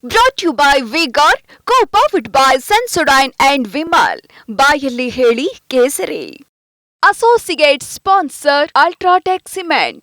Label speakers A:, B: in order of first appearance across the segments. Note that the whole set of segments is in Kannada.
A: Brought to you by V-Guard, co-powered by Sensodyne and Vimal. ಬಾಯಲ್ಲಿ ಹೇಳಿ ಕೇಸರಿ. Associate sponsor Ultratech Cement.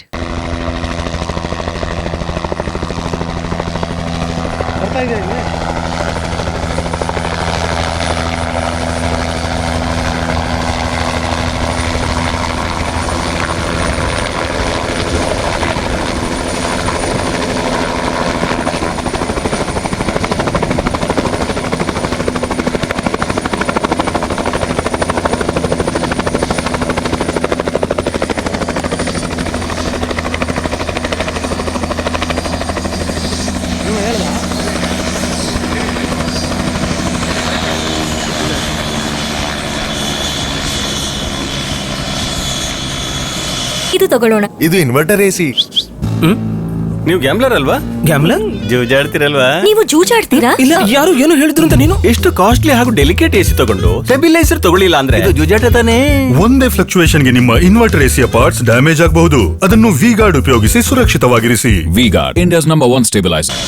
B: ಇದು ತಗೊಳ್ಳೋಣ.
C: ಇದು ಇನ್ವರ್ಟರ್ ಎಸಿ.
D: ನೀವು ಗ್ಯಾಮ್ಲರ್ ಅಲ್ವಾ?
E: ಗ್ಯಾಮ್ಲರ್?
D: ಜೂಜಾಡ್ತಿರಲ್ವಾ?
B: ನೀವು ಜೂಜಾಡ್ತೀರಾ?
E: ಇಲ್ಲ, ಯಾರು ಏನು ಹೇಳಿದ್ರು ಅಂತ ನೀನು?
D: ಎಷ್ಟು ಕಾಸ್ಟ್ಲಿ ಹಾಗೂ ಡೆಲಿಕೇಟ್ ಎಸಿ ತಗೊಂಡು ಸ್ಟೆಬಿಲೈಸರ್ ತಗೊಳ್ಳಿಲ್ಲ ಅಂದ್ರೆ ಇದು ಜೂಜಾಟ ತಾನೇ.
C: ಒಂದೇ ಫ್ಲಕ್ಚುಯೇಷನ್ ಗೆ ನಿಮ್ಮ ಇನ್ವರ್ಟರ್ ಎಸಿಯ ಪಾರ್ಟ್ಸ್ ಡ್ಯಾಮೇಜ್ ಆಗಬಹುದು. ಅದನ್ನು ವಿ-ಗಾರ್ಡ್ ಉಪಯೋಗಿಸಿ ಸುರಕ್ಷಿತವಾಗಿರಿಸಿ.
F: V-Guard, India's #1 stabilizer.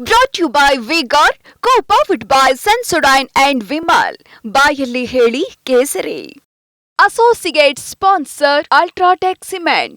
A: Brought to you by V-Guard, co-powered by Sensodyne and Vimal. ಬಾಯಲ್ಲಿ ಹೇಳಿ ಕೇಸರಿ. Associate sponsor Ultratech Cement.